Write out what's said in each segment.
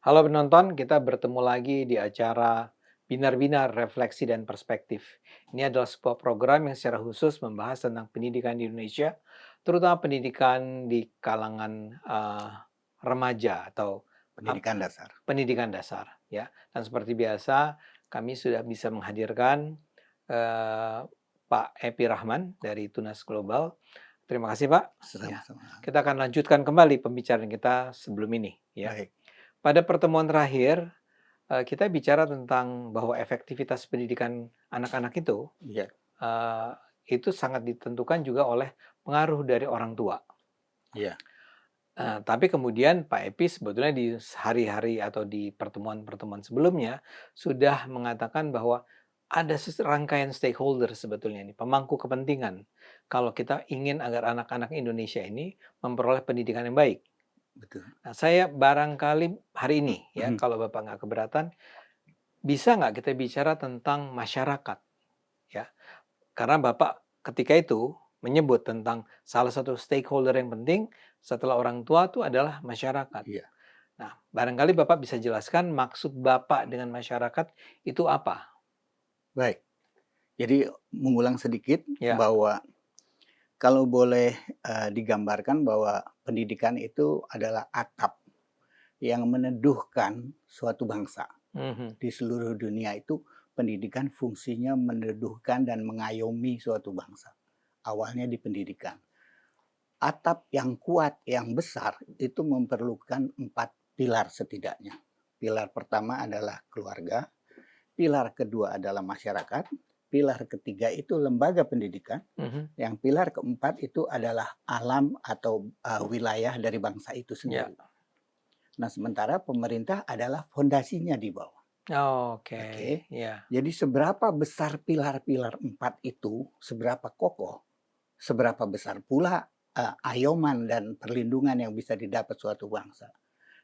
Halo penonton, kita bertemu lagi di acara Binar-Binar Refleksi dan Perspektif. Ini adalah sebuah program yang secara khusus membahas tentang pendidikan di Indonesia, terutama pendidikan di kalangan remaja atau Pendidikan dasar. pendidikan dasar, ya. Dan seperti biasa, kami sudah bisa menghadirkan eh, Pak Epi Rahman dari Tunas Global. Terima kasih Pak. Ya, Sama-sama. kita akan lanjutkan kembali pembicaraan kita sebelum ini, ya. Baik. Pada pertemuan terakhir, kita bicara tentang bahwa efektivitas pendidikan anak-anak Iya, eee, itu sangat ditentukan juga oleh pengaruh dari orang tua. iya, Tapi kemudian Pak Epi sebetulnya di hari-hari atau di pertemuan-pertemuan sebelumnya sudah mengatakan bahwa ada rangkaian stakeholder sebetulnya ini, pemangku kepentingan, kalau kita ingin agar anak-anak Indonesia ini memperoleh pendidikan yang baik. betul. Nah, saya barangkali hari ini ya, Mhm. kalau Bapak nggak keberatan, bisa nggak kita bicara tentang masyarakat, ya? Karena Bapak ketika itu menyebut tentang salah satu stakeholder yang penting setelah orang tua itu adalah masyarakat. Iya, Nah, barangkali Bapak bisa jelaskan maksud Bapak dengan masyarakat itu apa? baik. Jadi mengulang sedikit Ya, bahwa kalau boleh, digambarkan bahwa pendidikan itu adalah atap yang meneduhkan suatu bangsa. mhm, Di seluruh dunia itu pendidikan fungsinya meneduhkan dan mengayomi suatu bangsa. Awalnya di pendidikan. Atap yang kuat, yang besar itu memerlukan 4 pilar setidaknya. Pilar pertama adalah keluarga, pilar kedua adalah masyarakat, pilar ketiga itu lembaga pendidikan, mhm, yang pilar keempat itu adalah alam atau wilayah dari bangsa itu ya. sendiri. Nah, sementara pemerintah adalah fondasinya di bawah. Oke, Oke. ya, Jadi seberapa besar pilar-pilar empat itu, seberapa kokoh, seberapa besar pula ayoman dan perlindungan yang bisa didapat suatu bangsa.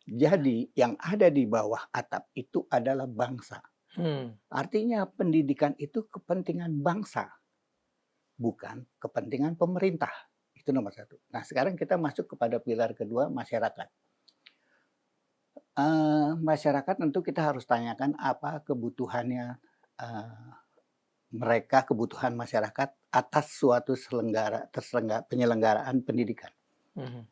Jadi yang ada di bawah atap itu adalah bangsa. hmm, Artinya pendidikan itu kepentingan bangsa, bukan kepentingan pemerintah. Itu nomor satu. Nah sekarang kita masuk kepada pilar kedua, masyarakat. Masyarakat tentu kita harus tanyakan apa kebutuhannya eh, mereka, kebutuhan masyarakat atas suatu penyelenggaraan pendidikan. mhm.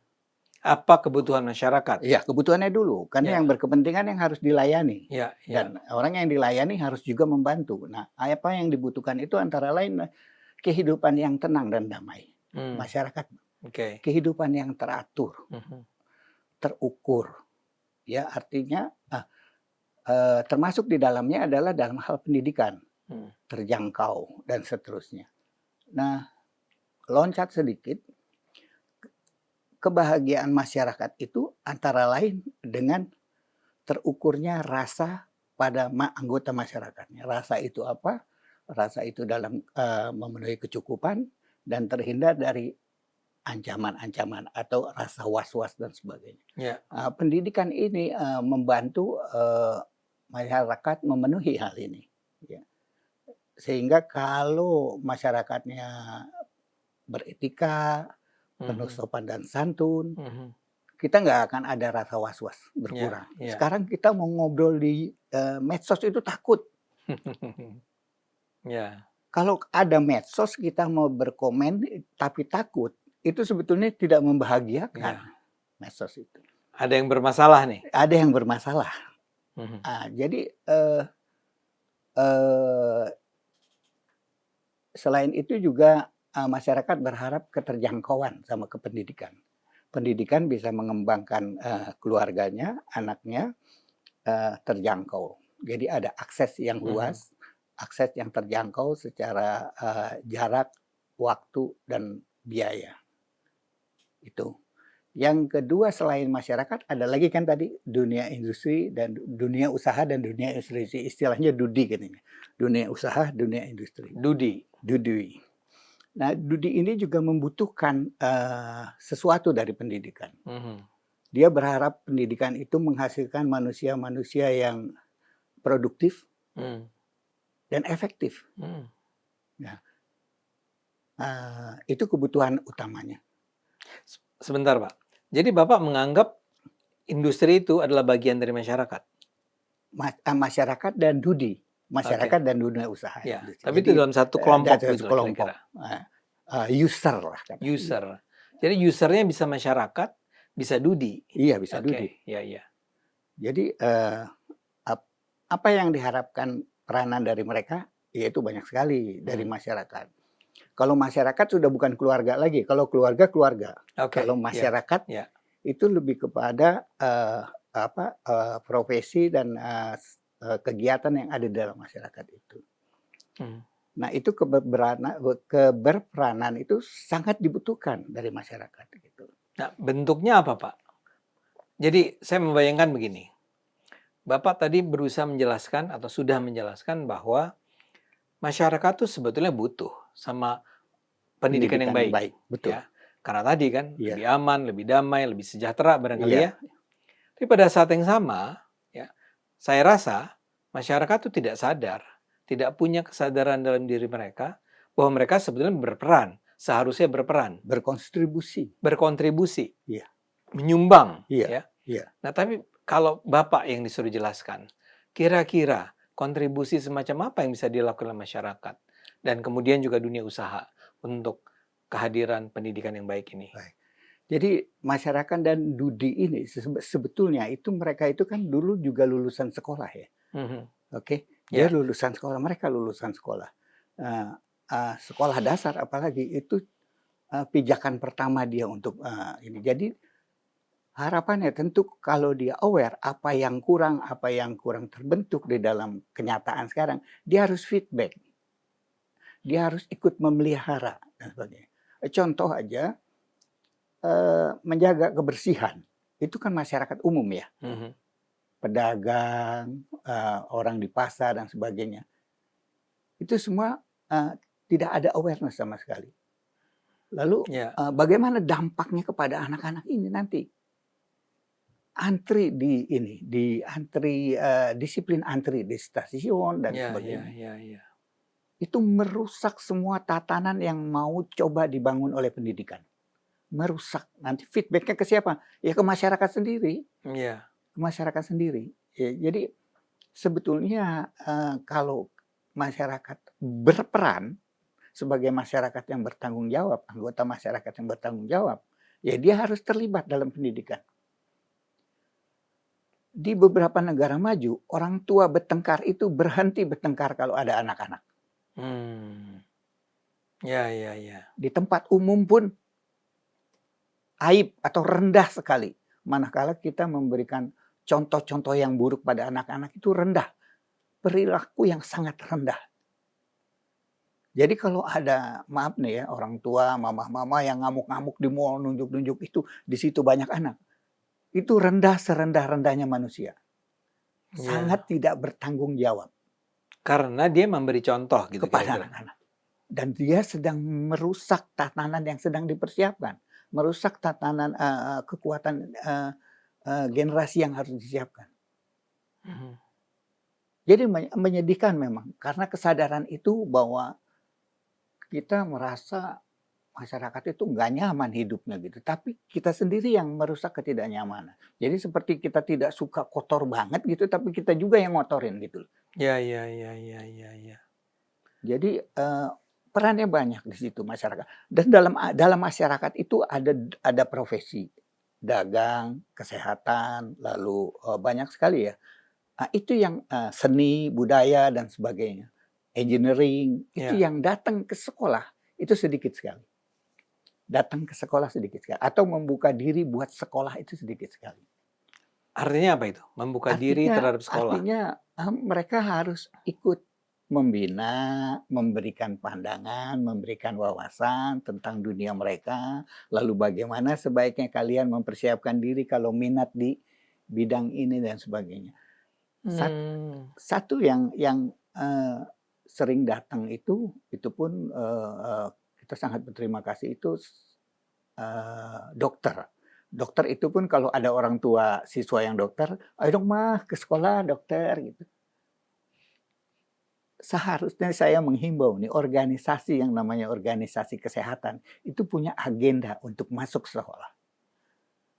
Apa kebutuhan masyarakat? Iya, kebutuhannya dulu, karena Ya, yang berkepentingan yang harus dilayani. ya, ya, Dan orang yang dilayani harus juga membantu. Nah, apa yang dibutuhkan itu antara lain kehidupan yang tenang dan damai. hmm, Masyarakat, oke, kehidupan yang teratur, mhm, terukur. Ya, artinya termasuk di dalamnya adalah dalam hal pendidikan, hmm, terjangkau dan seterusnya. Nah, loncat sedikit, kebahagiaan masyarakat itu antara lain dengan terukurnya rasa pada anggota masyarakatnya. Rasa itu apa? Rasa itu dalam memenuhi kecukupan dan terhindar dari ancaman-ancaman atau rasa was-was dan sebagainya. ya, Pendidikan ini membantu masyarakat memenuhi hal ini. Ya. Sehingga kalau masyarakatnya beretika, penuh mhm, sopan dan santun, mhm, kita nggak akan ada rasa was-was, ya, berkurang. ya. Sekarang kita mau ngobrol di medsos itu takut. Ya, Kalau ada medsos kita mau berkomen tapi takut, itu sebetulnya tidak membahagiakan ya. medsos itu. Ada yang bermasalah nih? Ada yang bermasalah. Mhm, Jadi, eee, selain itu juga, masyarakat berharap keterjangkauan sama kependidikan. Pendidikan bisa mengembangkan, keluarganya, anaknya, terjangkau. Jadi ada akses yang mhm. luas, akses yang terjangkau secara, jarak, waktu, dan biaya, itu. Yang kedua selain masyarakat ada lagi kan tadi dunia industri dan dunia usaha dan dunia industri, istilahnya DUDI katanya. Dunia usaha, dunia industri, Dudi. DUDI. Nah, DUDI ini juga membutuhkan, sesuatu dari pendidikan. Mhm, Dia berharap pendidikan itu menghasilkan manusia-manusia yang produktif mmm, dan efektif. mhm. Nah, itu kebutuhan utamanya. Sebentar, Pak. Jadi Bapak menganggap industri itu adalah bagian dari masyarakat? Masyarakat dan DUDI, Oke, masyarakat dan dunia usaha ya. industri. Tapi itu Jadi, dalam satu kelompok dari gitu kelompok, kira-kira? user lah kata iya. User. Jadi user-nya bisa masyarakat, bisa DUDI? Iya, bisa DUDI. Oke, ya ya. Jadi, apa yang diharapkan peranan dari mereka, yaitu banyak sekali dari masyarakat. Kalau masyarakat sudah bukan keluarga lagi, kalau keluarga, keluarga. Kalau Oke, ya masyarakat ya. itu lebih kepada, profesi dan, kegiatan yang ada di dalam masyarakat itu. Mhm. Nah, itu keberperanan itu sangat dibutuhkan dari masyarakat gitu. Nah, bentuknya apa, Pak? Jadi saya membayangkan begini, Bapak tadi berusaha menjelaskan atau sudah menjelaskan bahwa masyarakat tuh sebetulnya butuh sama pendidikan yang Pendidikan yang baik, baik, betul. ya. Karena tadi kan Iya lebih aman, lebih damai, lebih sejahtera barangkali iya ya. Tapi pada saat yang sama, ya, saya rasa masyarakat tuh tidak sadar, tidak punya kesadaran dalam diri mereka bahwa mereka sebetulnya berperan, seharusnya berperan, berkontribusi. berkontribusi, Iya menyumbang, iya ya. iya. Nah, tapi kalau Bapak yang disuruh jelaskan, kira-kira kontribusi semacam apa yang bisa dilakukan oleh masyarakat dan kemudian juga dunia usaha untuk kehadiran pendidikan yang baik ini? Baik. Jadi masyarakat dan DUDI ini sebetulnya itu mereka itu kan dulu juga lulusan sekolah ya, Mhm. oke? Dia Ya, lulusan sekolah, mereka lulusan sekolah. Eee sekolah dasar apalagi itu, pijakan pertama dia untuk, ini. Jadi harapannya tentu kalau dia aware apa yang kurang terbentuk di dalam kenyataan sekarang, dia harus feedback, dia harus ikut memelihara dan sebagainya. Contoh aja, menjaga kebersihan, itu kan masyarakat umum ya, mhm, pedagang, orang di pasar dan sebagainya. Itu semua, tidak ada awareness sama sekali. Lalu, ya, bagaimana dampaknya kepada anak-anak ini nanti? Antri di ini, di antri, disiplin antri di stasiun dan ya ya sebagainya. ya ya. Itu merusak semua tatanan yang mau coba dibangun oleh pendidikan. Merusak. Nanti feedback-nya ke siapa? Ya ke masyarakat sendiri, Iya, ke masyarakat sendiri. Ya, jadi sebetulnya, kalau masyarakat berperan sebagai masyarakat yang bertanggung jawab, anggota masyarakat yang bertanggung jawab, ya dia harus terlibat dalam pendidikan. Di beberapa negara maju, orang tua bertengkar itu berhenti bertengkar kalau ada anak-anak. mmm, ya ya ya. Di tempat umum pun aib atau rendah sekali. Manakala kita memberikan contoh-contoh yang buruk pada anak-anak itu rendah. Perilaku yang sangat rendah. Jadi kalau ada, maaf nih ya, orang tua, mama-mama yang ngamuk-ngamuk di mall, nunjuk-nunjuk itu, di situ banyak anak. Itu rendah serendah-rendahnya manusia. Sangat Iya, tidak bertanggung jawab karena dia memberi contoh gitu kepada kira-kira? anak-anak. Dan dia sedang merusak tatanan yang sedang dipersiapkan. Merusak tatanan, kekuatan, generasi yang harus disiapkan. Mhm, Jadi menyedihkan memang, karena kesadaran itu bahwa kita merasa masyarakat itu nggak nyaman hidupnya gitu, tapi kita sendiri yang merusak ketidaknyamanan. Jadi seperti kita tidak suka kotor banget gitu, tapi kita juga yang ngotorin gitu. ya ya ya ya ya ya. Jadi, perannya banyak di situ masyarakat. Dan dalam masyarakat itu ada profesi, dagang, kesehatan, lalu, banyak sekali ya. Itu yang, seni, budaya, dan sebagainya. Engineering, itu Ya, yang datang ke sekolah, itu sedikit sekali. Datang ke sekolah sedikit sekali, atau membuka diri buat sekolah itu sedikit sekali. artinya apa itu? Membuka diri Artinya terhadap sekolah? artinya, mereka harus ikut membina, memberikan pandangan, memberikan wawasan tentang dunia mereka, lalu bagaimana sebaiknya kalian mempersiapkan diri kalau minat di bidang ini dan sebagainya. Sat Mmm, Satu yang, sering datang itu pun, kita sangat berterima kasih itu, dokter. Dokter itu pun kalau ada orang tua siswa yang dokter, "Ayo dong Mah ke sekolah dokter," gitu. Seharusnya saya menghimbau nih organisasi yang namanya organisasi kesehatan, itu punya agenda untuk masuk sekolah.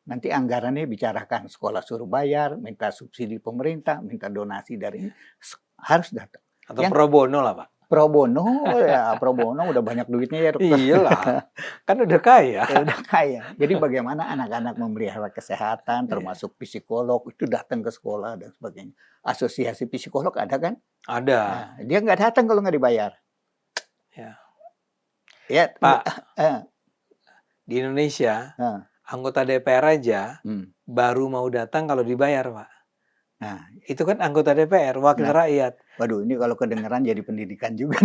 Nanti anggarannya bicarakan, sekolah suruh bayar, minta subsidi pemerintah, minta donasi dari ini, harus datang. Atau Yang pro bono lah, Pak. pro bono, ya pro bono udah banyak duitnya ya dokter. Iyalah, kan udah kaya. Ya udah kaya. Jadi bagaimana anak-anak memelihara kesehatan, Iya. termasuk psikolog, itu datang ke sekolah dan sebagainya. Asosiasi psikolog ada kan? Ada. Nah, dia nggak datang kalau nggak dibayar. Ya. Ya, Pak, eh, di Indonesia, eh, anggota DPR aja hmm. baru mau datang kalau dibayar, Pak. Nah, Itu kan anggota DPR, wakil Nah. rakyat. waduh, ini kalau kedengeran jadi pendidikan juga.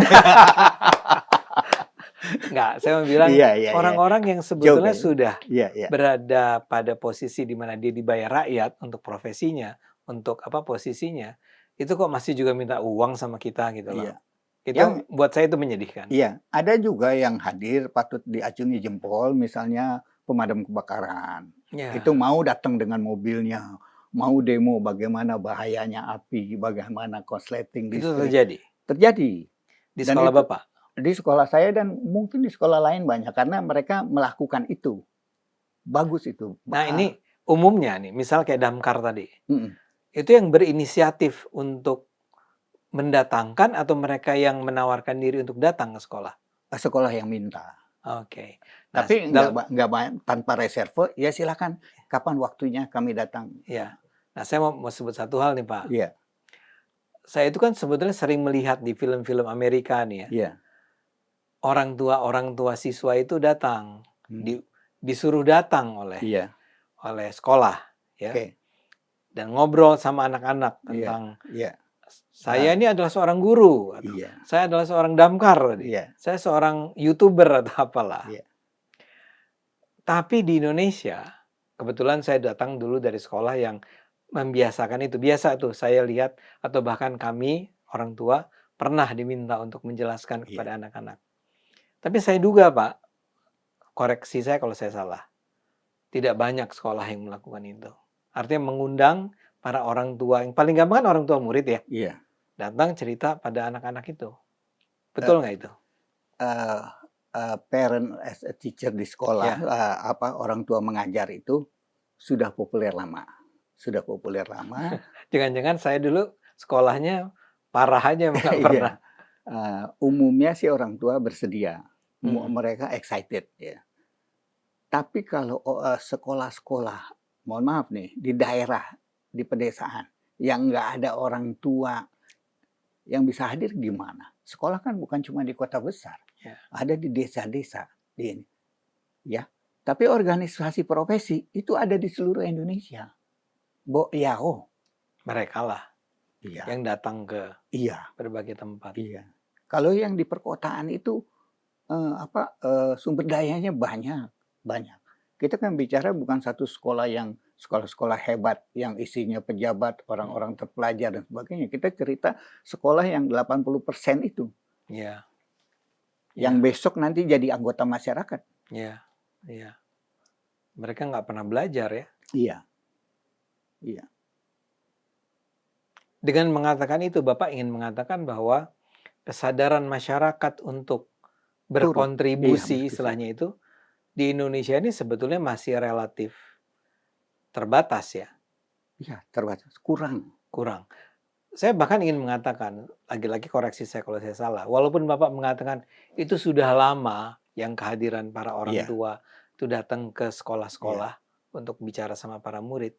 Enggak, saya mau bilang Iya, iya, iya. orang-orang yang Jauh sebetulnya kan? sudah Iya, iya. berada pada posisi di mana dia dibayar rakyat untuk profesinya, untuk apa posisinya, itu kok masih juga minta uang sama kita gitu loh. Iya. Itu Yang buat saya itu menyedihkan. Iya, ada juga yang hadir patut diacungi jempol, misalnya pemadam kebakaran. Ya. Itu mau datang dengan mobilnya, mau demo bagaimana bahayanya api, bagaimana konsleting Itu listrik. terjadi Terjadi. di Dan sekolah itu Bapak. di sekolah saya dan mungkin di sekolah lain banyak karena mereka melakukan itu. Bagus itu. Nah, ini umumnya nih, misal kayak Damkar tadi. Mm-mm. Itu yang berinisiatif untuk mendatangkan atau mereka yang menawarkan diri untuk datang ke sekolah? Sekolah yang minta. Oke. Nah, Tapi nggak tanpa reserve, ya silakan. Kapan waktunya kami datang? ya. Nah, saya mau sebut satu hal nih, Pak. Iya. Saya itu kan sebetulnya sering melihat di film-film Amerika nih ya. Iya. Orang tua siswa itu datang, Hmm. disuruh datang oleh Iya. sekolah, ya, Oke. dan ngobrol sama anak-anak Iya. tentang Iya. saya ini adalah seorang guru, atau Iya. saya adalah seorang damkar, Iya. saya seorang YouTuber atau apalah. Iya. Tapi di Indonesia, kebetulan saya datang dulu dari sekolah yang membiasakan itu. Biasa tuh saya lihat, atau bahkan kami, orang tua, pernah diminta untuk menjelaskan kepada anak-anak. Tapi saya duga, Pak, koreksi saya kalau saya salah, tidak banyak sekolah yang melakukan itu. Artinya mengundang para orang tua, yang paling gampang kan orang tua murid ya, Iya. datang cerita pada anak-anak itu. Betul nggak itu? Parent as a teacher di sekolah, orang tua mengajar itu sudah populer lama. Sudah populer lama. Jangan-jangan saya dulu sekolahnya parah aja, nggak pernah. Umumnya sih orang tua bersedia. Mereka excited ya. Tapi kalau sekolah-sekolah, mohon maaf nih, di daerah, di pedesaan, yang nggak ada orang tua yang bisa hadir gimana? Sekolah kan bukan cuma di kota besar, ada di desa-desa, di ini, ya. Tapi organisasi profesi itu ada di seluruh Indonesia. Mereka lah yang datang ke berbagai tempat. Iya. Kalau yang di perkotaan itu sumber dayanya banyak. Kita kan bicara bukan satu sekolah yang sekolah-sekolah hebat yang isinya pejabat, orang-orang terpelajar dan sebagainya. Kita cerita sekolah yang 80% itu. Iya. Yang besok nanti jadi anggota masyarakat. Iya. Iya. Mereka nggak pernah belajar ya. Iya. Iya. Dengan mengatakan itu, Bapak ingin mengatakan bahwa kesadaran masyarakat untuk berkontribusi, istilahnya itu, di Indonesia ini sebetulnya masih relatif terbatas ya? Iya, terbatas. Kurang. Saya bahkan ingin mengatakan, lagi-lagi koreksi saya kalau saya salah, walaupun Bapak mengatakan itu sudah lama yang kehadiran para orang tua itu datang ke sekolah-sekolah untuk bicara sama para murid.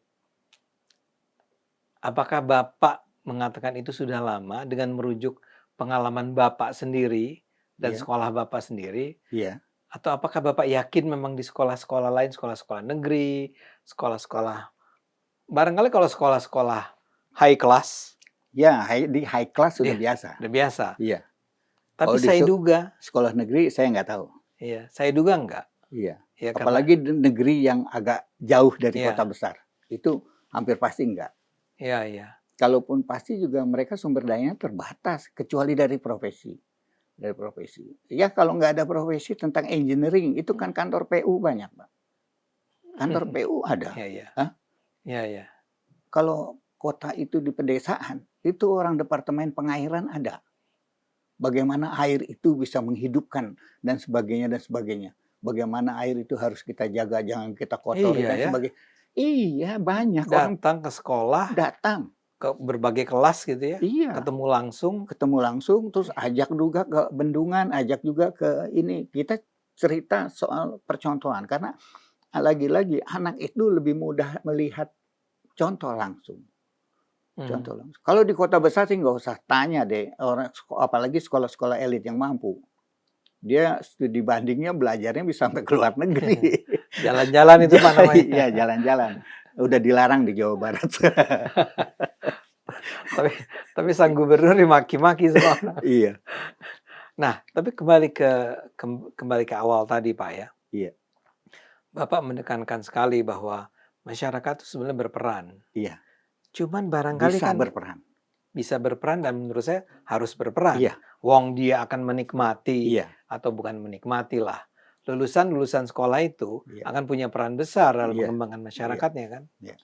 Apakah Bapak mengatakan itu sudah lama dengan merujuk pengalaman Bapak sendiri dan sekolah Bapak sendiri? Iya. Atau apakah Bapak yakin memang di sekolah-sekolah lain, sekolah-sekolah negeri, sekolah-sekolah, barangkali kalau sekolah-sekolah high class? Ya, di high class sudah biasa. Sudah biasa. Iya. Tapi saya duga. Sekolah negeri saya nggak tahu. Iya, saya duga enggak. Iya. Ya, apalagi di negeri yang agak jauh dari kota besar. Itu hampir pasti enggak. Iya, iya. Kalaupun pasti juga mereka sumber dayanya terbatas, kecuali dari profesi. Ya kalau nggak ada profesi tentang engineering, itu kan kantor PU banyak, Pak. Kantor PU ada. Iya. Kalau kota itu di pedesaan, itu orang departemen pengairan ada. Bagaimana air itu bisa menghidupkan dan sebagainya. Bagaimana air itu harus kita jaga, jangan kita kotori dan sebagainya. Iya, banyak orang Datang ke sekolah, datang. ke berbagai kelas gitu ya, Iya, ketemu langsung. ketemu langsung, terus ajak juga ke bendungan, ajak juga ke ini. Kita cerita soal percontohan, karena lagi-lagi anak itu lebih mudah melihat contoh langsung. Mhm. Contoh langsung. Kalau di kota besar sih nggak usah tanya deh, orang apalagi sekolah-sekolah elit yang mampu. Dia studi bandingnya belajarnya bisa sampai ke luar negeri. Jalan-jalan itu Pak namanya. Iya, jalan-jalan. Udah dilarang di Jawa Barat. Tapi tapi sang gubernur dimaki-maki semua orang. Iya, Nah, tapi kembali ke awal tadi, Pak, ya. iya, Bapak menekankan sekali bahwa masyarakat itu sebenarnya berperan. iya. Cuman barangkali Bisa kan berperan. bisa berperan dan menurut saya harus berperan. Iya, Wong dia akan menikmati iya, atau bukan menikmati lah. Lulusan-lulusan sekolah itu iya, akan punya peran besar dalam iya, pengembangan iya, masyarakatnya kan. iya,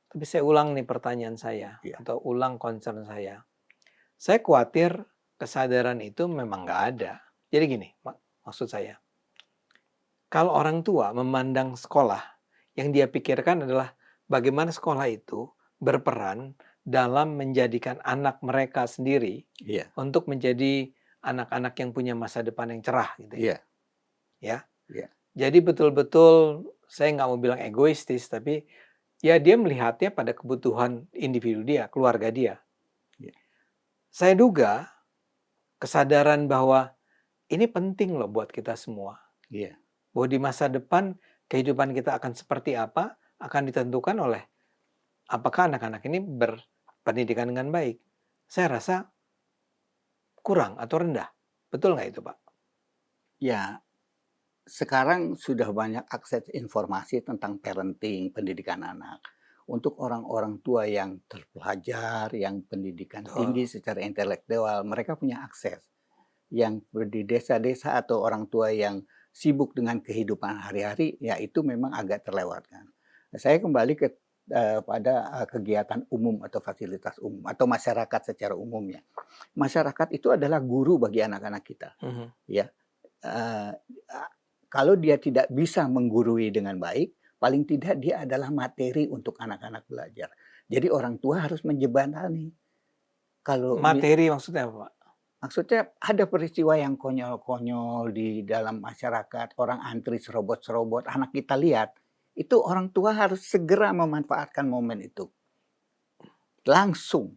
Tapi saya ulang nih pertanyaan saya iya, atau ulang concern saya. Saya khawatir kesadaran itu memang nggak ada. Jadi gini, maksud saya, kalau orang tua memandang sekolah, yang dia pikirkan adalah bagaimana sekolah itu berperan dalam menjadikan anak mereka sendiri iya, untuk menjadi anak-anak yang punya masa depan yang cerah gitu ya. iya, Ya. iya, Jadi betul-betul saya nggak mau bilang egoistis, tapi ya dia melihatnya pada kebutuhan individu dia, keluarga dia. iya, Saya duga kesadaran bahwa ini penting loh buat kita semua. iya, Bahwa di masa depan kehidupan kita akan seperti apa, akan ditentukan oleh apakah anak-anak ini berpendidikan dengan baik. Saya rasa kurang atau rendah. Betul nggak itu, Pak? ya. Sekarang sudah banyak akses informasi tentang parenting, pendidikan anak. Untuk orang-orang tua yang terpelajar, yang pendidikan Betul. tinggi secara intelektual, mereka punya akses. Yang di desa-desa atau orang tua yang sibuk dengan kehidupan hari-hari, ya itu memang agak terlewatkan. Saya kembali pada kegiatan umum atau fasilitas umum atau masyarakat secara umumnya. Masyarakat itu adalah guru bagi anak-anak kita, Mhm. ya. Eee, Kalau dia tidak bisa menggurui dengan baik, paling tidak dia adalah materi untuk anak-anak belajar. Jadi orang tua harus menjembatani. Kalau Materi maksudnya apa, Pak? maksudnya ada peristiwa yang konyol-konyol di dalam masyarakat, orang antri serobot-serobot, anak kita lihat, itu orang tua harus segera memanfaatkan momen itu. Langsung.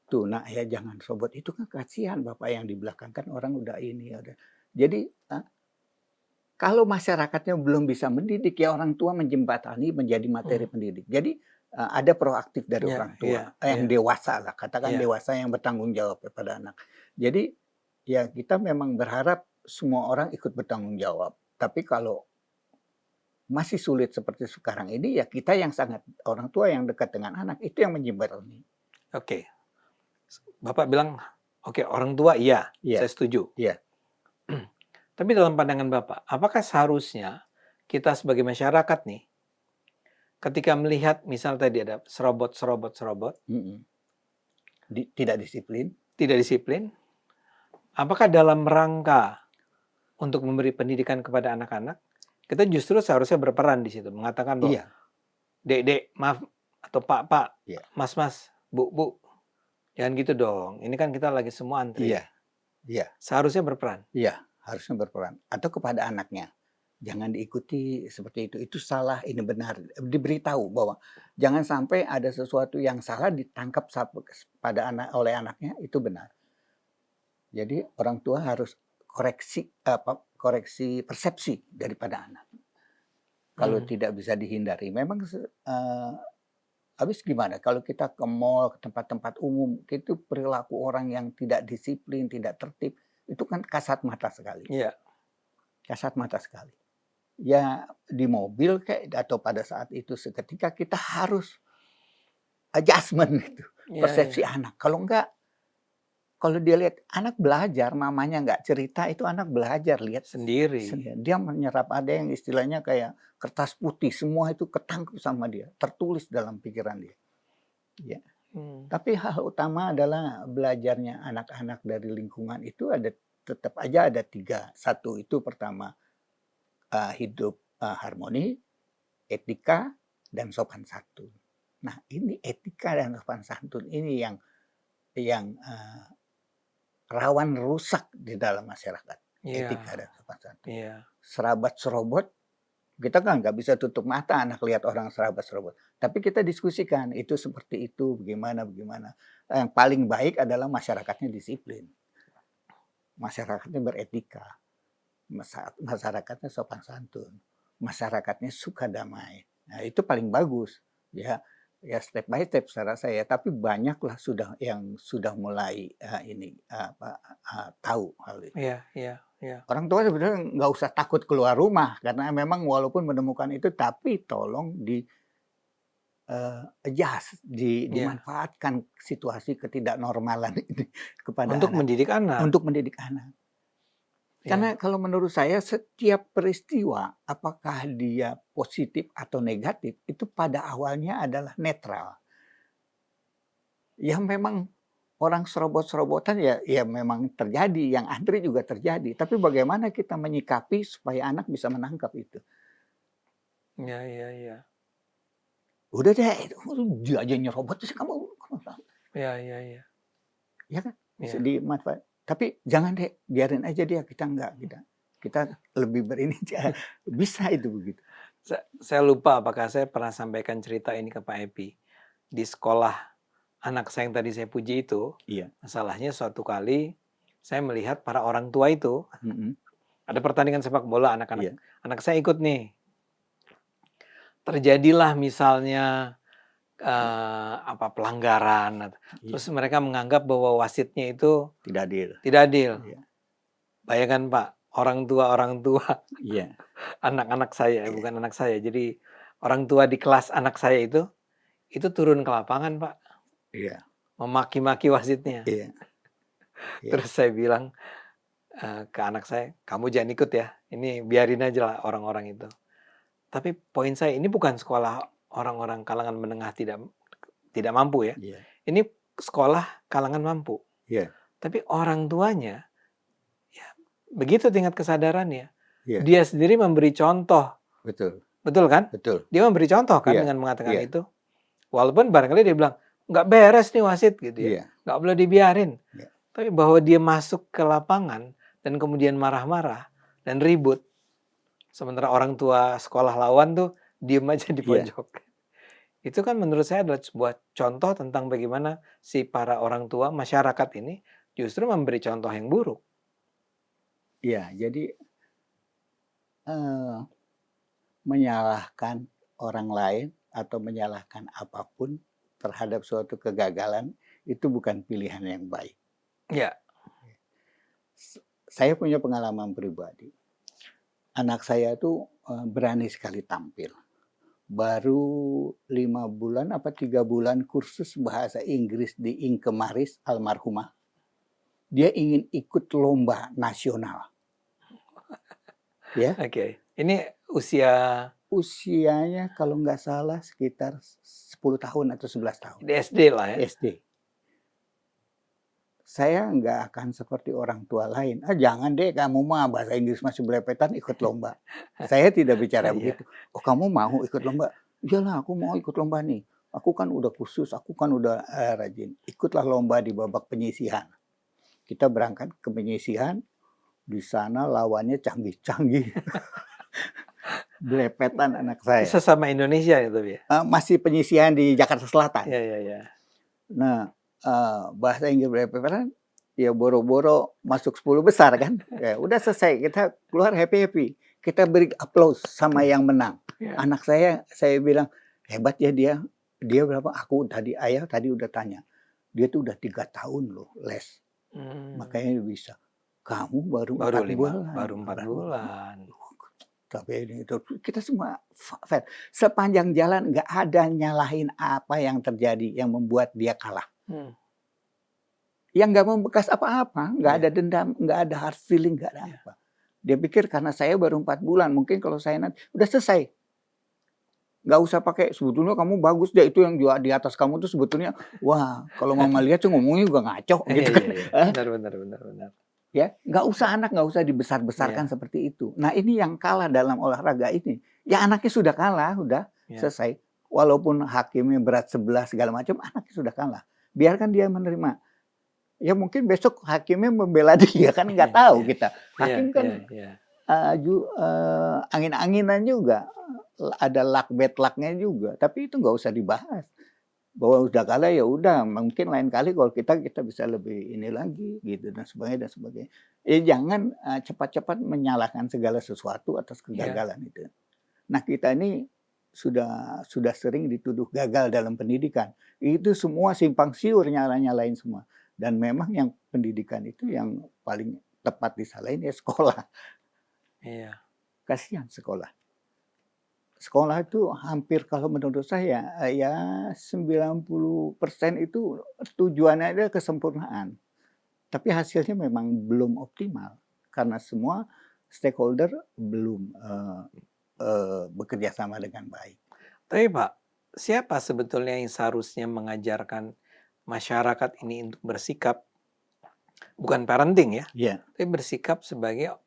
Tuh, nak ya jangan serobot, itu kan kasihan bapak yang di belakang, kan orang udah ini, udah. Jadi, kalau masyarakatnya belum bisa mendidik, ya orang tua menjembatani menjadi materi Mhm. pendidik. Jadi, ada proaktif dari Iya, orang tua, iya, yang iya, dewasa lah, katakan iya. dewasa yang bertanggung jawab kepada anak. Jadi, ya kita memang berharap semua orang ikut bertanggung jawab. Tapi kalau masih sulit seperti sekarang ini, ya kita yang sangat orang tua yang dekat dengan anak, itu yang menjembatani. Oke. Bapak bilang, oke orang tua iya, Iya, saya setuju. iya, Tapi dalam pandangan Bapak, apakah seharusnya kita sebagai masyarakat nih, ketika melihat misal tadi ada serobot, mhm. Tidak disiplin, tidak disiplin, apakah dalam rangka untuk memberi pendidikan kepada anak-anak, kita justru seharusnya berperan di situ, mengatakan bahwa, iya, "Dek, dek, maaf," atau "Pak, pak, iya, mas, mas, bu, bu, jangan gitu dong, ini kan kita lagi semua iya, antri." iya. Seharusnya berperan. Iya, harusnya berperan atau kepada anaknya. Jangan diikuti seperti itu salah, ini benar. Diberitahu bahwa jangan sampai ada sesuatu yang salah ditangkap pada anak oleh anaknya, itu benar. Jadi orang tua harus koreksi persepsi daripada anak. Kalau Mhm. tidak bisa dihindari, memang habis gimana kalau kita ke mall, ke tempat-tempat umum, itu perilaku orang yang tidak disiplin, tidak tertib, itu kan kasat mata sekali. Iya, Kasat mata sekali. Ya di mobil kayak atau pada saat itu seketika kita harus adjustment itu, iya, persepsi iya. anak. Kalau enggak, kalau dia lihat anak belajar, mamanya nggak cerita, itu anak belajar, lihat Sendiri. sendiri. Dia menyerap, ada yang istilahnya kayak kertas putih, semua itu ketangkep sama dia, tertulis dalam pikiran dia. Ya. Hmm. Tapi hal utama adalah belajarnya anak-anak dari lingkungan itu ada, tetap aja ada tiga. Satu itu pertama, hidup harmoni, etika, dan sopan santun. Nah, ini etika dan sopan santun ini yang rawan rusak di dalam masyarakat, Iya, etika dan sopan santun. iya, Serabat serobot, kita kan nggak bisa tutup mata anak lihat orang serabat serobot, tapi kita diskusikan, itu seperti itu, bagaimana bagaimana. Yang paling baik adalah masyarakatnya disiplin, masyarakatnya beretika, masyarakatnya sopan santun, masyarakatnya suka damai. Nah, itu paling bagus, ya. Ya step by step saya rasa ya, tapi banyaklah yang sudah mulai, tahu hal itu. iya, iya, iya, Orang tua sebenarnya nggak usah takut keluar rumah, karena memang walaupun menemukan itu, tapi tolong adjust, iya. dimanfaatkan situasi ketidaknormalan ini kepada Untuk anak, mendidik anak. untuk mendidik anak. Karena Iya, kalau menurut saya setiap peristiwa, apakah dia positif atau negatif, itu pada awalnya adalah netral. Yang memang orang serobot-serobotan ya memang terjadi, yang antri juga terjadi, tapi bagaimana kita menyikapi supaya anak bisa menangkap itu. iya, iya, iya, Udah deh, itu dia aja nyerobot terus kamu tahu, iya, iya, iya, ya kan? Bisa iya. dimanfaat. Tapi jangan deh, biarin aja dia, kita enggak, kita lebih berini bisa itu begitu. Saya lupa apakah saya pernah sampaikan cerita ini ke Pak Epi. Di sekolah anak saya yang tadi saya puji itu, Iya, masalahnya suatu kali saya melihat para orang tua itu, mhm, ada pertandingan sepak bola anak-anak. iya, Anak saya ikut nih. Terjadilah misalnya pelanggaran, terus iya, mereka menganggap bahwa wasitnya itu tidak adil. tidak adil. Iya, Bayangkan Pak, orang tua iya, anak-anak saya, iya, bukan anak saya. Jadi orang tua di kelas anak saya itu turun ke lapangan Pak, iya, memaki-maki wasitnya. iya, iya, Terus saya bilang ke anak saya, "Kamu jangan ikut ya, ini biarin aja lah orang-orang itu." Tapi poin saya ini bukan sekolah orang-orang kalangan menengah tidak tidak mampu ya, iya, ini sekolah kalangan mampu. iya, Tapi orang tuanya, ya begitu tingkat kesadarannya, iya, dia sendiri memberi contoh, betul, betul kan? betul. Dia memberi contoh kan Iya, dengan mengatakan iya, itu. Walaupun barangkali dia bilang, "Nggak beres nih wasit," gitu ya, iya, "nggak boleh dibiarin." iya, Tapi bahwa dia masuk ke lapangan dan kemudian marah-marah dan ribut, sementara orang tua sekolah lawan tuh diem aja di iya, pojok. Itu kan menurut saya adalah sebuah contoh tentang bagaimana si para orang tua masyarakat ini justru memberi contoh yang buruk. iya. Jadi, eee, menyalahkan orang lain atau menyalahkan apapun terhadap suatu kegagalan, itu bukan pilihan yang baik. Ya, Saya punya pengalaman pribadi. Anak saya tuh, berani sekali tampil. Baru 5 bulan apa 3 bulan kursus bahasa Inggris di Inkemaris almarhumah. Dia ingin ikut lomba nasional, ya. oke. Ini usia Usianya kalau nggak salah sekitar 10 tahun atau 11 tahun, di SD lah ya. SD. Saya nggak akan seperti orang tua lain, "Ah, jangan deh kamu mah bahasa Inggris masih belepetan ikut lomba." Saya tidak bicara Iya, begitu, "Oh kamu mau ikut lomba?" "Iyalah aku mau ikut lomba nih, aku kan udah kursus, aku kan udah, rajin." Ikutlah lomba di babak penyisihan. Kita berangkat ke penyisihan, di sana lawannya canggih-canggih, belepetan anak saya. sesama Indonesia itu ya. Masih penyisihan di Jakarta Selatan. Iya, iya, iya. Nah, bahasa Inggris belepetan, ya boro-boro masuk 10 besar kan, ya udah selesai, kita keluar happy-happy. Kita beri aplaus sama yang menang. Iya. Anak saya bilang, "Hebat ya dia." Dia berapa? Ayah tadi udah tanya. Dia tuh udah 3 tahun loh les, makanya dia bisa. Kamu baru Baru 4 bulan. baru 4 bulan. Tapi ini itu kita semua fair. Sepanjang jalan nggak ada nyalahin apa yang terjadi yang membuat dia kalah. Hmm, Yang nggak membekas apa-apa, nggak iya, ada dendam, nggak ada hard feeling, nggak ada iya. apa. Dia pikir karena saya baru 4 bulan, mungkin kalau saya nanti udah selesai. Nggak usah pakai, "Sebetulnya kamu bagus deh, itu yang di atas kamu tuh sebetulnya." Wah, kalau mama lihat tuh ngomongnya juga ngaco Iya, gitu iya, kan. iya. Benar, benar, benar, benar. Ya, nggak usah dibesar-besarkan Iya, seperti itu. Nah, ini yang kalah dalam olahraga ini. Ya anaknya sudah kalah, udah iya. selesai. walaupun hakimnya berat sebelah segala macam, anaknya sudah kalah. Biarkan dia menerima. Ya mungkin besok hakimnya membela dia, kan nggak Iya tahu iya. kita. Iya Hakim iya kan iya. angin-anginan juga, ada luck bad luck-nya juga, tapi itu nggak usah dibahas. Bahwa udah kalah ya udah, mungkin lain kali kalau kita bisa lebih ini lagi gitu dan sebagainya dan sebagainya. Jangan, cepat-cepat menyalahkan segala sesuatu atas Iya. kegagalan itu. Nah kita ini sudah sering dituduh gagal dalam pendidikan. Itu semua simpang siur nyala-nyalain semua. Dan memang yang pendidikan itu yang paling tepat disalahin ya sekolah. Iya. Kasihan sekolah. Sekolah itu hampir kalau menurut saya, ya 90% itu tujuannya adalah kesempurnaan. Tapi hasilnya memang belum optimal, karena semua stakeholder belum, bekerja sama dengan baik. Tapi Pak, siapa sebetulnya yang seharusnya mengajarkan masyarakat ini untuk bersikap, bukan parenting ya, Iya, tapi bersikap sebagai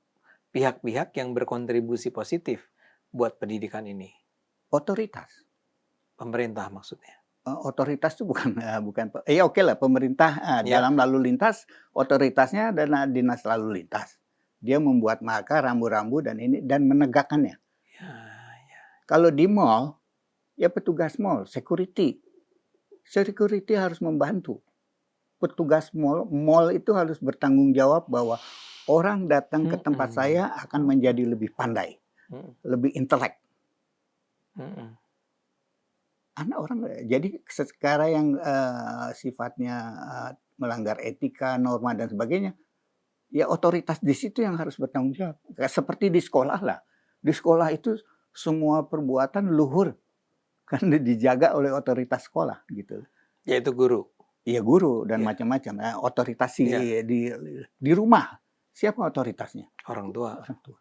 pihak-pihak yang berkontribusi positif buat pendidikan ini? otoritas. Pemerintah maksudnya? Otoritas itu bukan, bukan ya okelah pemerintah, Ya. dalam lalu lintas, otoritasnya adalah dinas lalu lintas. Dia membuat marka, rambu-rambu dan ini dan menegakkannya. Ya ya. Kalau di mall, ya petugas mall, security. Security harus membantu. Petugas mall itu harus bertanggung jawab bahwa orang datang ke tempat Mhm. saya akan menjadi lebih pandai, Mhm lebih intelek. mhm. Anak orang jadi sekarang yang, sifatnya, melanggar etika, norma dan sebagainya, ya otoritas di situ yang harus bertanggung jawab. Kayak seperti di sekolah lah. Di sekolah itu semua perbuatan luhur kan dijaga oleh otoritas sekolah gitu. Yaitu guru? Iya guru dan Ya. macam-macam, otoritas si Ya. di rumah, siapa otoritasnya? Orang tua. Orang tua.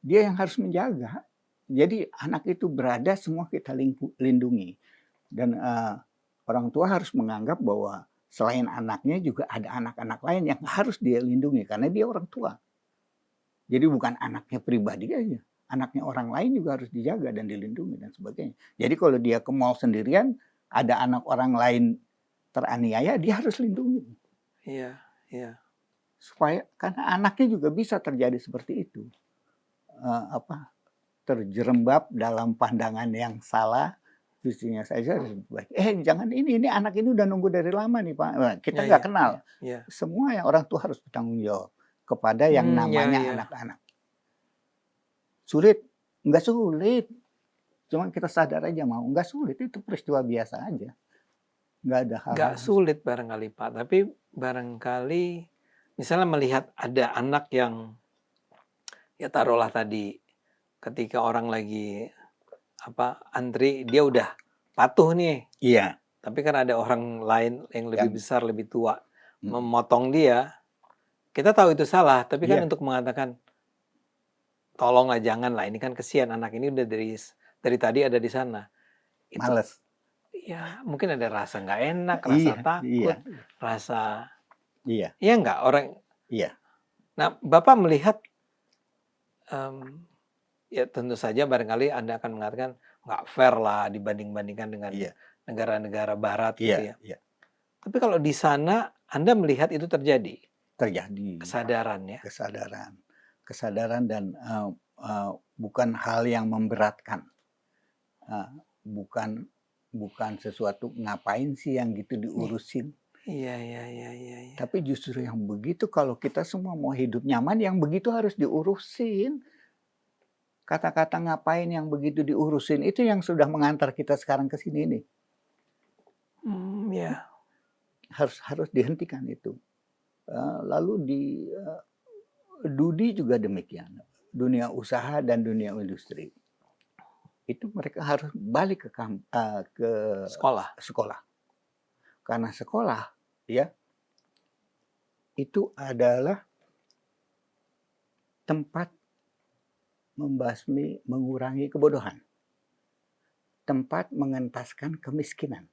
Dia yang harus menjaga. Jadi anak itu berada semua kita lindungi dan, orang tua harus menganggap bahwa selain anaknya juga ada anak-anak lain yang harus dia lindungi karena dia orang tua. Jadi bukan anaknya pribadi aja, anaknya orang lain juga harus dijaga dan dilindungi dan sebagainya. Jadi kalau dia ke mall sendirian, ada anak orang lain teraniaya, dia harus lindungi. Iya iya. Supaya karena anaknya juga bisa terjadi seperti itu. Apa, terjerembab dalam pandangan yang salah, visinya saja harus baik. Jangan ini anak ini udah nunggu dari lama nih Pak. Kita Iya nggak iya kenal. iya iya. Semua yang orang tua harus bertanggung jawab kepada yang Iya namanya iya. anak-anak. Sulit? Nggak sulit. Cuma kita sadar aja mau. Nggak sulit, itu peristiwa biasa aja. Nggak ada hal-hal. Nggak sulit barangkali Pak, tapi barangkali misalnya melihat ada anak yang, ya taruhlah tadi, ketika orang lagi, antri, dia udah patuh nih, Iya. tapi kan ada orang lain yang lebih Yang besar, lebih tua, mhm. memotong dia. Kita tahu itu salah, tapi kan Iya, untuk mengatakan, "Tolonglah janganlah, ini kan kesian anak ini udah dari tadi ada di sana." Itu males. ya mungkin ada rasa nggak enak, rasa Iya iya takut, rasa iya iya nggak? iya Nah, Bapak melihat, mmm, ya tentu saja barangkali Anda akan mengatakan, nggak fair lah dibanding-bandingkan dengan iya negara-negara barat iya gitu ya. iya. Tapi kalau di sana Anda melihat itu terjadi, Terjadi. kesadaran ya? Kesadaran kesadaran dan, bukan hal yang memberatkan, eee, bukan bukan sesuatu, "Ngapain sih yang gitu Nih. diurusin?" Iya iya iya iya iya. Tapi justru yang begitu kalau kita semua mau hidup nyaman, yang begitu harus diurusin. Kata-kata "ngapain" yang begitu diurusin itu yang sudah mengantar kita sekarang ke sini nih. Ya. Harus harus dihentikan itu. Lalu di, Dudi juga demikian, dunia usaha dan dunia industri. Itu mereka harus balik ke Sekolah. sekolah. Karena sekolah, ya, itu adalah tempat mengurangi kebodohan, tempat mengentaskan kemiskinan.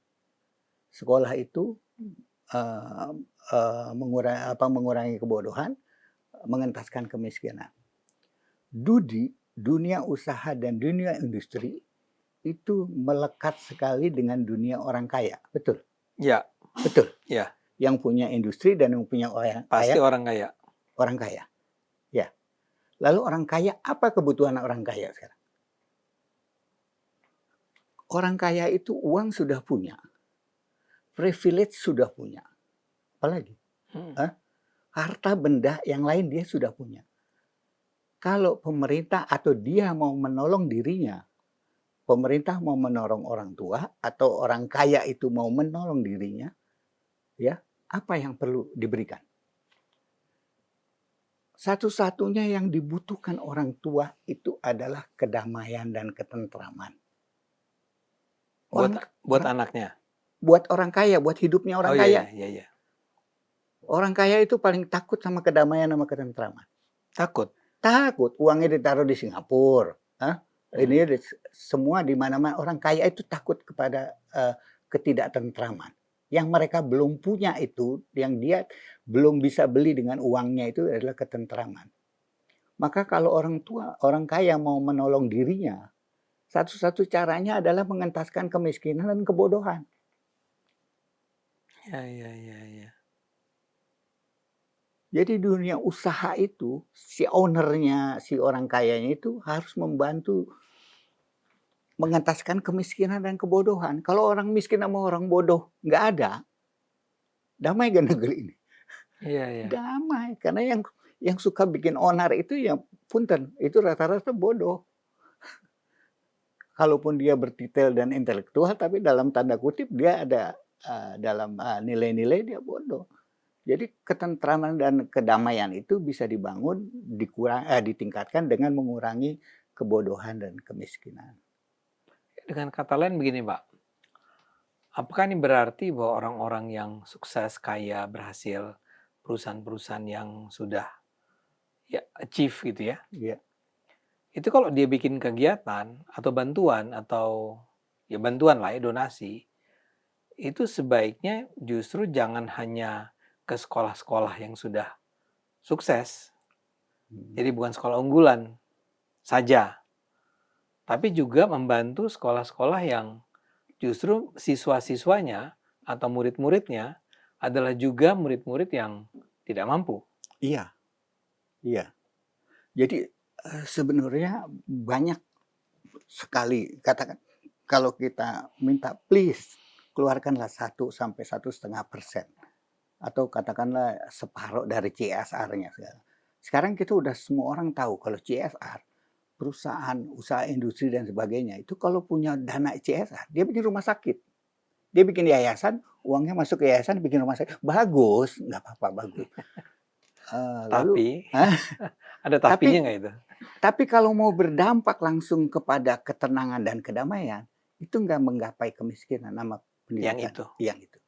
Sekolah itu, eee mengurangi kebodohan, mengentaskan kemiskinan. Dunia usaha dan dunia industri itu melekat sekali dengan dunia orang kaya, betul? Ya, Betul. ya, Yang punya industri dan yang punya orang pasti kaya, orang kaya. orang kaya. Ya. Lalu orang kaya, apa kebutuhan orang kaya sekarang? Orang kaya itu uang sudah punya, privilege sudah punya. Apalagi? Hmm. Harta benda yang lain dia sudah punya. Kalau pemerintah atau dia mau menolong dirinya, pemerintah mau menolong orang tua atau orang kaya itu mau menolong dirinya, ya, apa yang perlu diberikan? Satu-satunya yang dibutuhkan orang tua itu adalah kedamaian dan ketentraman. Buat Orang, buat orang anaknya. buat orang kaya, buat hidupnya Oh orang iya, iya, kaya. iya, iya. Orang kaya itu paling takut sama kedamaian sama ketentraman. Takut. Takut uangnya ditaruh di Singapura. Hmm. Ini semua di mana-mana orang kaya itu takut kepada ketidaktentraman. Yang mereka belum punya itu, yang dia belum bisa beli dengan uangnya itu adalah ketentraman. Maka kalau orang tua, orang kaya mau menolong dirinya, satu-satu caranya adalah mengentaskan kemiskinan dan kebodohan. Ya, ya, ya, ya. Jadi dunia usaha itu, si ownernya, si orang kayanya itu harus membantu mengentaskan kemiskinan dan kebodohan. Kalau orang miskin sama orang bodoh nggak ada, damai gak negeri ini? Iya, iya. Damai, karena yang suka bikin onar itu ya punten, itu rata-rata bodoh. Kalaupun dia bertitel dan intelektual, tapi dalam tanda kutip dia ada dalam nilai-nilai dia bodoh. Jadi ketentraman dan kedamaian itu bisa dibangun, ditingkatkan dengan mengurangi kebodohan dan kemiskinan. Dengan kata lain begini, Pak. Apakah ini berarti bahwa orang-orang yang sukses, kaya, berhasil, perusahaan-perusahaan yang sudah ya achieve gitu ya, Ya, itu kalau dia bikin kegiatan atau ya bantuan lah ya, donasi, itu sebaiknya justru jangan hanya ke sekolah-sekolah yang sudah sukses, jadi bukan sekolah unggulan saja, tapi juga membantu sekolah-sekolah yang justru siswa-siswanya atau murid-muridnya adalah juga murid-murid yang tidak mampu. iya, iya. Jadi sebenarnya banyak sekali, katakan kalau kita minta please keluarkanlah 1 sampai 1,5% atau katakanlah separuh dari CSR-nya. Sekarang kita udah semua orang tahu kalau CSR, perusahaan, usaha industri dan sebagainya itu kalau punya dana CSR, dia bikin rumah sakit, dia bikin yayasan, uangnya masuk ke yayasan, bikin rumah sakit, bagus, nggak apa-apa, bagus. Lalu, Tapi ada tapinya tapi nggak itu? Tapi kalau mau berdampak langsung kepada ketenangan dan kedamaian, itu nggak menggapai kemiskinan sama Yang pendidikan itu. yang itu.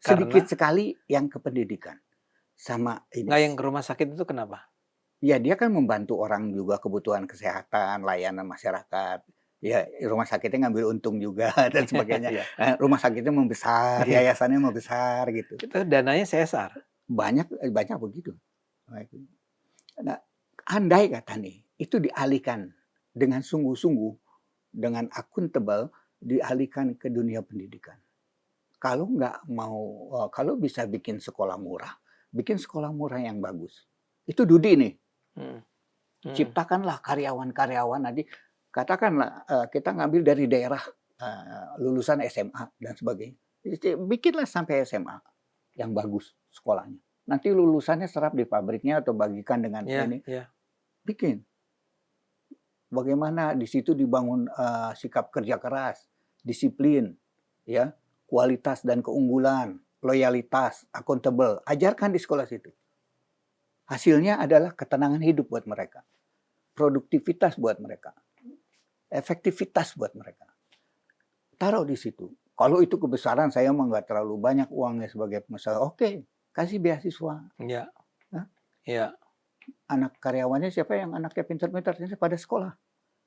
Sedikit Karena sekali yang ke pendidikan. Sama ini. nggak yang ke rumah sakit itu kenapa? Ya dia kan membantu orang juga kebutuhan kesehatan, layanan masyarakat. Ya rumah sakitnya ngambil untung juga dan sebagainya. Iya. Rumah sakitnya membesar, Iya. yayasannya membesar gitu. Itu dananya CSR. Banyak begitu. Nah, andai kata nih, itu dialihkan dengan sungguh-sungguh, dengan akuntabel, dialihkan ke dunia pendidikan. Kalau nggak mau, kalau bisa bikin sekolah murah yang bagus. Itu Dudi nih, Hmm. Hmm. ciptakanlah karyawan-karyawan nanti, katakanlah kita ngambil dari daerah lulusan SMA dan sebagainya. Bikinlah sampai SMA yang bagus sekolahnya. Nanti lulusannya serap di pabriknya atau bagikan dengan Ya, ini. ya. Bikin. Bagaimana di situ dibangun sikap kerja keras, disiplin, ya, kualitas dan keunggulan, loyalitas, akuntabel. Ajarkan di sekolah situ. Hasilnya adalah ketenangan hidup buat mereka, produktivitas buat mereka, efektivitas buat mereka. Taruh di situ. Kalau itu kebesaran, saya mah nggak terlalu banyak uangnya sebagai pengusaha. Oke, kasih beasiswa. Ya. Hah? Ya. Anak karyawannya siapa yang anaknya pintar-pintar pada sekolah.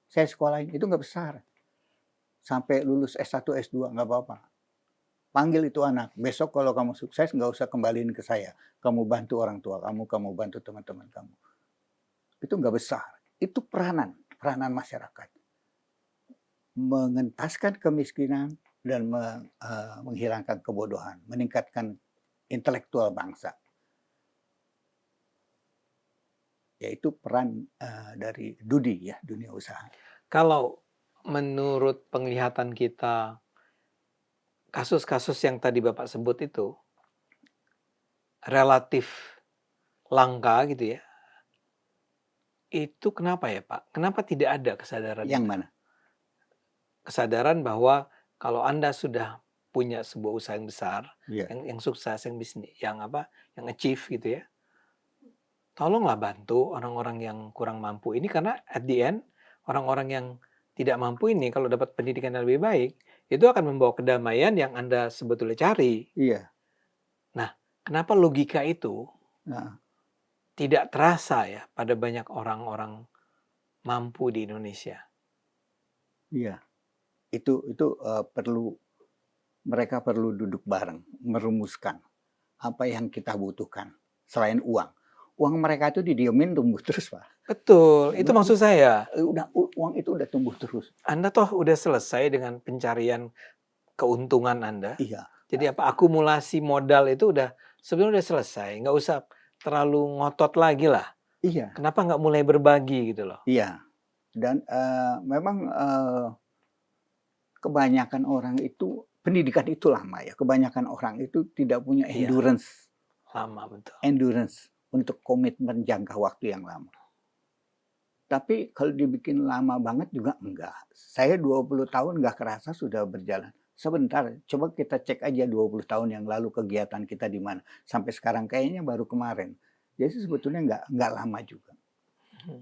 Saya sekolahin, itu nggak besar. Sampai lulus S1, S2, nggak apa-apa. Panggil itu anak. Besok kalau kamu sukses, nggak usah kembaliin ke saya. Kamu bantu orang tua kamu bantu teman-teman kamu. Itu nggak besar. Itu peranan masyarakat. mengentaskan kemiskinan dan menghilangkan kebodohan, meningkatkan intelektual bangsa. Yaitu peran, dari DUDI ya, dunia usaha. Kalau menurut penglihatan kita, kasus-kasus yang tadi Bapak sebut itu relatif langka gitu ya, itu kenapa ya Pak? Kenapa tidak ada kesadaran Yang itu? mana? Kesadaran bahwa kalau Anda sudah punya sebuah usaha yang besar, Iya. yang sukses, yang bisnis, yang apa, yang achieve gitu ya, tolonglah bantu orang-orang yang kurang mampu ini karena at the end, orang-orang yang tidak mampu ini kalau dapat pendidikan yang lebih baik, itu akan membawa kedamaian yang Anda sebetulnya cari. Iya, Nah, kenapa logika itu heeh, tidak terasa ya pada banyak orang-orang mampu di Indonesia? iya. Perlu mereka perlu duduk bareng, merumuskan apa yang kita butuhkan selain uang. Uang mereka itu didiemin tumbuh terus, Pak. Betul, itu maksud saya. Udah uang itu udah tumbuh terus. Anda toh udah selesai dengan pencarian keuntungan Anda. Iya, Jadi apa akumulasi modal itu udah sebenarnya udah selesai, nggak usah terlalu ngotot lagi lah. iya, Kenapa nggak mulai berbagi gitu loh? iya. Dan, memang, kebanyakan orang itu pendidikan itu lama ya, kebanyakan orang itu tidak punya Iya, endurance lama betul. endurance untuk komitmen jangka waktu yang lama. Tapi kalau dibikin lama banget juga enggak. Saya 20 tahun nggak kerasa sudah berjalan. Sebentar, coba kita cek aja 20 tahun yang lalu kegiatan kita di mana. Sampai sekarang kayaknya baru kemarin. Jadi sebetulnya nggak lama juga. Mhm.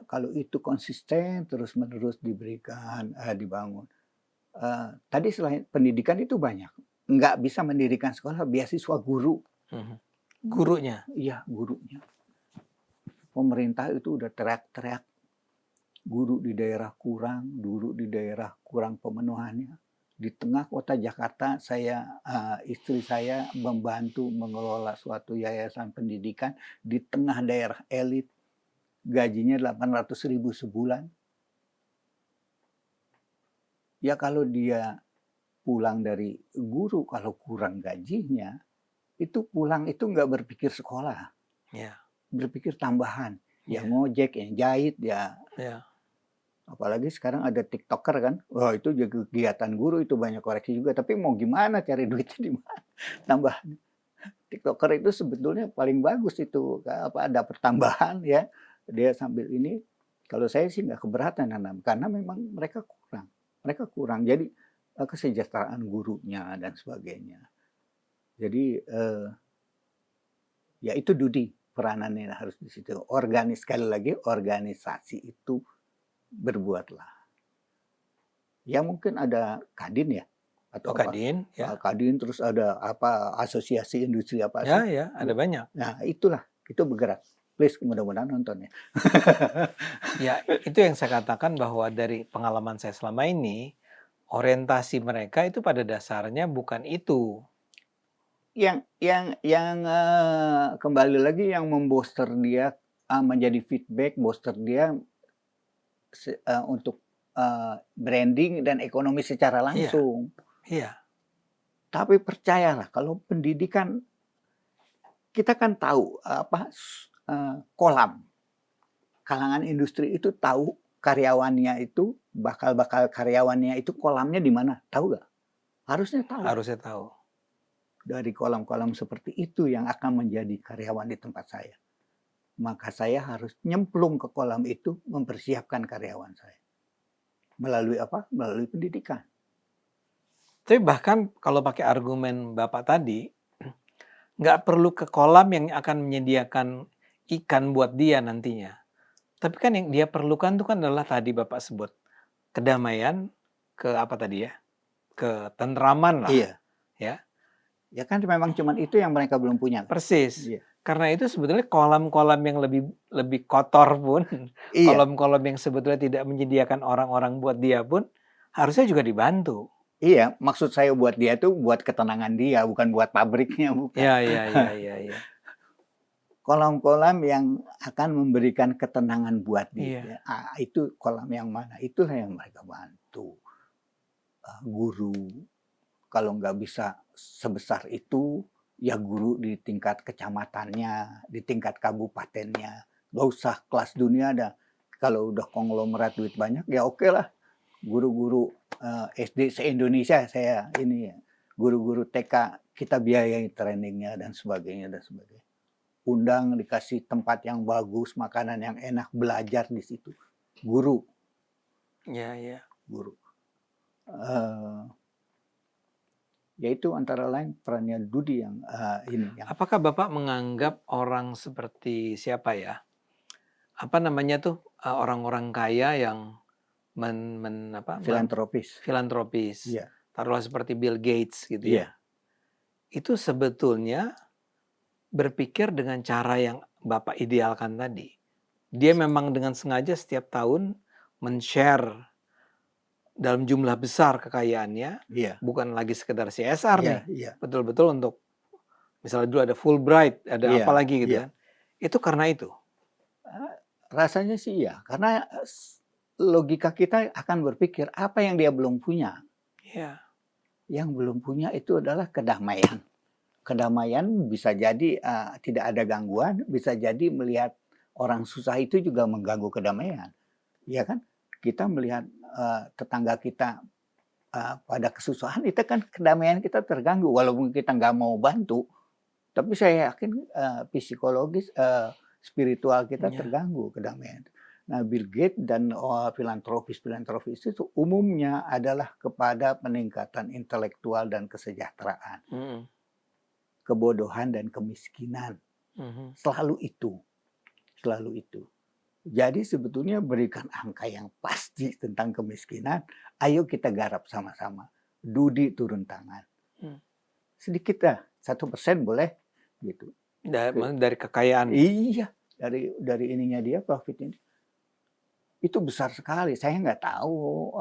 Kalau itu konsisten terus-menerus diberikan, dibangun. Tadi selain pendidikan itu banyak. Nggak bisa mendirikan sekolah, beasiswa guru. Mhm. Gurunya, Iya, gurunya. Pemerintah itu udah teriak-teriak, guru di daerah kurang pemenuhannya. Di tengah kota Jakarta, istri saya membantu mengelola suatu yayasan pendidikan di tengah daerah elit, gajinya 800.000 sebulan. Ya kalau dia pulang dari guru, kalau kurang gajinya, itu pulang itu nggak berpikir sekolah, ya, berpikir tambahan. Ya ya, ngojek, ya jahit, ya ya. apalagi sekarang ada TikToker kan. Wah, itu juga kegiatan guru itu banyak koreksi juga, tapi mau gimana cari duitnya di mana? Tambah TikToker itu sebetulnya paling bagus itu apa ada pertambahan ya. Dia sambil ini kalau saya sih nggak keberatan karena memang mereka kurang. Mereka kurang. Jadi kesejahteraan gurunya dan sebagainya. Jadi ya itu Dudi peranannya harus di situ. Sekali lagi organisasi itu berbuatlah. Ya mungkin ada Kadin ya Oh atau apa? Kadin, ya, Kadin terus ada apa asosiasi industri apa ya, sih? ya, ada banyak. Nah, itulah itu bergerak. Please mudah-mudahan nonton ya. Ya, itu yang saya katakan bahwa dari pengalaman saya selama ini, orientasi mereka itu pada dasarnya bukan itu. Kembali lagi yang membooster dia, menjadi feedback, booster dia untuk, branding dan ekonomi secara Iya, langsung. iya, Tapi percayalah kalau pendidikan kita kan tahu, kolam, kalangan industri itu tahu karyawannya itu, bakal karyawannya itu kolamnya di mana, tahu nggak? Harusnya tahu. harusnya tahu. Dari kolam-kolam seperti itu yang akan menjadi karyawan di tempat saya. Maka saya harus nyemplung ke kolam itu mempersiapkan karyawan saya. Melalui apa? Melalui pendidikan. Tapi bahkan kalau pakai argumen Bapak tadi, nggak perlu ke kolam yang akan menyediakan ikan buat dia nantinya. Tapi kan yang dia perlukan itu kan adalah tadi Bapak sebut, kedamaian, ke apa tadi ya, ketentraman lah, Iya. ya. Ya kan memang cuman itu yang mereka belum punya. Persis. Iya. Karena itu sebetulnya kolam-kolam yang lebih lebih kotor pun, Iya. kolam-kolam yang sebetulnya tidak menyediakan orang-orang buat dia pun, harusnya juga dibantu. Iya, maksud saya buat dia tuh buat ketenangan dia, bukan buat pabriknya, bukan. Ya, ya, ya, ya, ya. Kolam-kolam yang akan memberikan ketenangan buat dia. Iya. Itu kolam yang mana? Itulah yang mereka bantu. guru kalau nggak bisa sebesar itu, ya guru di tingkat kecamatannya, di tingkat kabupatennya. Nggak usah kelas dunia dah. Kalau udah konglomerat duit banyak, ya oke lah. Guru-guru SD se-Indonesia saya ini ya. Guru-guru TK kita biayai trainingnya dan sebagainya dan sebagainya. Undang, dikasih tempat yang bagus, makanan yang enak, belajar di situ. Guru, Ya, ya. guru. Yaitu antara lain perannya Dudi yang ini. Yang Apakah Bapak menganggap orang seperti siapa ya? Apa namanya tuh orang-orang kaya yang filantropis. filantropis, Iya, taruhlah seperti Bill Gates gitu iya, ya. Itu sebetulnya berpikir dengan cara yang Bapak idealkan tadi. Dia memang dengan sengaja setiap tahun men-share dalam jumlah besar kekayaannya, iya, bukan lagi sekedar CSR iya, nih, iya, betul-betul untuk misalnya dulu ada Fulbright, ada iya, apa lagi gitu iya. kan. Itu karena itu. Rasanya sih iya, karena logika kita akan berpikir apa yang dia belum punya. Iya. Yang belum punya itu adalah kedamaian. Kedamaian bisa jadi tidak ada gangguan, bisa jadi melihat orang susah itu juga mengganggu kedamaian. Ya kan? Kita melihat tetangga kita pada kesusahan, itu kan kedamaian kita terganggu. Walaupun kita nggak mau bantu, tapi saya yakin psikologis, spiritual kita Iya. terganggu kedamaian. Nah, Bill Gates dan filantropis itu umumnya adalah kepada peningkatan intelektual dan kesejahteraan, kebodohan dan kemiskinan. Selalu itu. Jadi sebetulnya berikan angka yang pasti tentang kemiskinan, ayo kita garap sama-sama. Dudi turun tangan. Sedikit dah, 1% boleh gitu. Dari kekayaan. Iya, dari ininya dia profit ini. Itu besar sekali. Saya nggak tahu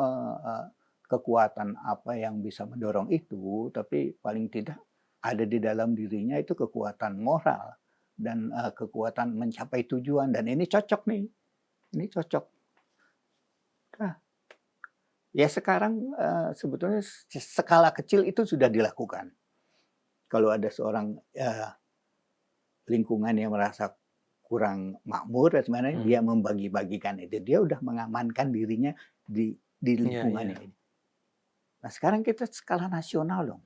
kekuatan apa yang bisa mendorong itu, tapi paling tidak ada di dalam dirinya itu kekuatan moral dan kekuatan mencapai tujuan. Dan ini cocok nih. Ini cocok. Nah, ya sekarang sebetulnya skala kecil itu sudah dilakukan. Kalau ada seorang lingkungan yang merasa kurang makmur dan sebenarnya dia membagi-bagikan itu, dia udah mengamankan dirinya di lingkungannya ini. Nah sekarang kita skala nasional dong,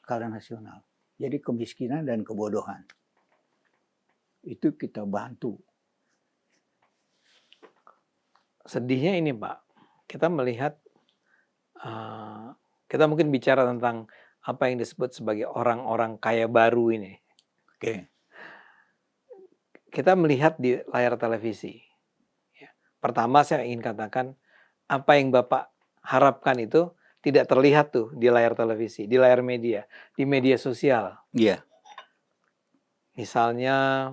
skala nasional. Jadi kemiskinan dan kebodohan itu kita bantu. Sedihnya ini Pak, kita melihat kita mungkin bicara tentang apa yang disebut sebagai orang-orang kaya baru ini. Oke. Kita melihat di layar televisi. Pertama saya ingin katakan apa yang Bapak harapkan itu tidak terlihat tuh di layar televisi, di layar media, di media sosial. Iya. Misalnya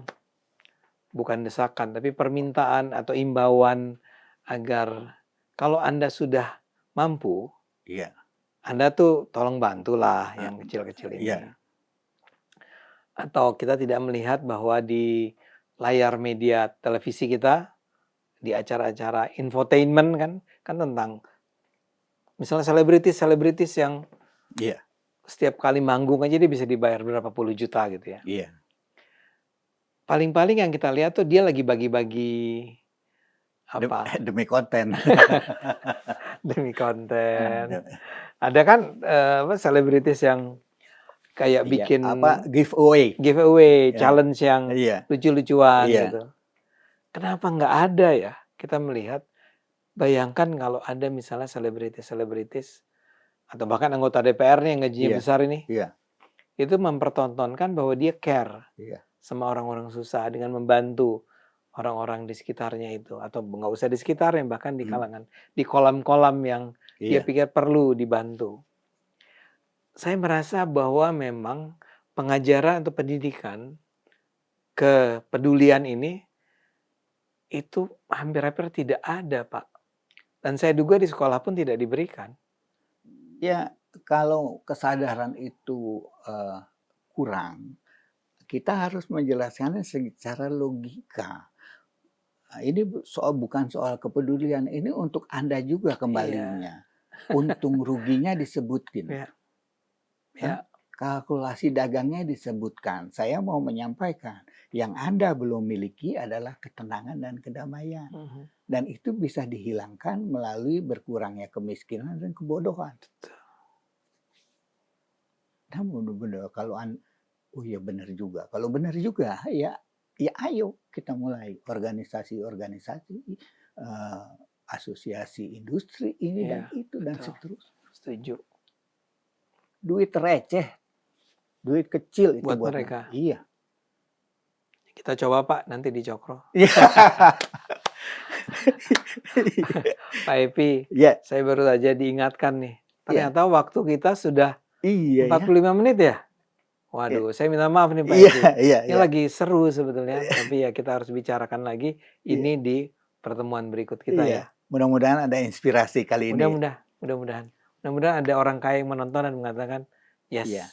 bukan desakan tapi permintaan atau imbauan agar kalau Anda sudah mampu, Iya. Anda tuh tolong bantulah yang kecil-kecil ini. Iya. Atau kita tidak melihat bahwa di layar media televisi kita, di acara-acara infotainment kan tentang misalnya selebritis yang setiap kali manggung aja dia bisa dibayar berapa puluh juta gitu ya. Iya. Paling-paling yang kita lihat tuh dia lagi bagi-bagi apa? Demi konten. Demi konten. Ada kan selebritis yang kayak bikin giveaway, challenge yang lucu-lucuan gitu. Kenapa nggak ada ya? Kita melihat, bayangkan kalau ada misalnya selebritis atau bahkan anggota DPR-nya yang gajinya besar ini, itu mempertontonkan bahwa dia care sama orang-orang susah dengan membantu orang-orang di sekitarnya itu, atau nggak usah di sekitarnya, bahkan di kalangan, di kolam-kolam yang dia pikir perlu dibantu. Saya merasa bahwa memang pengajaran atau pendidikan kepedulian ini itu hampir-hampir tidak ada, Pak. Dan saya duga di sekolah pun tidak diberikan. Ya, kalau kesadaran itu kurang, kita harus menjelaskannya secara logika. Ini bukan soal kepedulian, ini untuk Anda juga kembalinya. untung ruginya disebutkin. Ya, Hah? ya, Kalkulasi dagangnya disebutkan. Saya mau menyampaikan, yang Anda belum miliki adalah ketenangan dan kedamaian. mhm, Dan itu bisa dihilangkan melalui berkurangnya kemiskinan dan kebodohan. Nah, benar-benar kalau oh ya benar juga. Kalau benar juga, ya ayo kita mulai organisasi-organisasi, eh, asosiasi industri ini dan iya, itu dan betul, seterusnya. setuju. Duit receh, duit kecil itu Buat buat mereka. mereka. Iya. Kita coba Pak, nanti di Cokro. Iya. Pak Epi, Iya, saya baru saja diingatkan nih, iya, ternyata waktu kita sudah iya ya. 45 menit ya? Iya, Waduh, saya minta maaf nih Pak iya, Epi. iya, Ini iya. lagi seru sebetulnya, tapi ya kita harus bicarakan lagi Iya, ini di pertemuan berikut kita iya. ya. Mudah-mudahan ada inspirasi kali ini ya. Mudah-mudahan. Mudah-mudahan ada orang kaya yang menonton dan mengatakan, Iya. yes,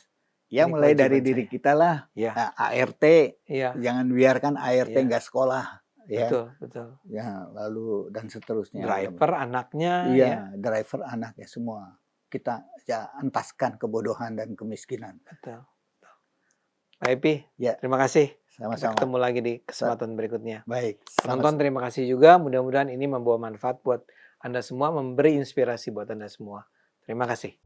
Ya ini mulai dari kewajiban diri saya. kita lah. Iya, ART, iya, jangan biarkan ART iya, nggak sekolah, ya. betul, betul. Ya, lalu dan seterusnya. Driver, anaknya, ya, Iya, driver, anaknya semua. Kita ya entaskan kebodohan dan kemiskinan. betul. Pak Epi, Ya, terima kasih. Kita sama-sama. ketemu lagi di kesempatan berikutnya. Baik, Penonton terima kasih juga, mudah-mudahan ini membawa manfaat buat Anda semua, memberi inspirasi buat Anda semua. Terima kasih.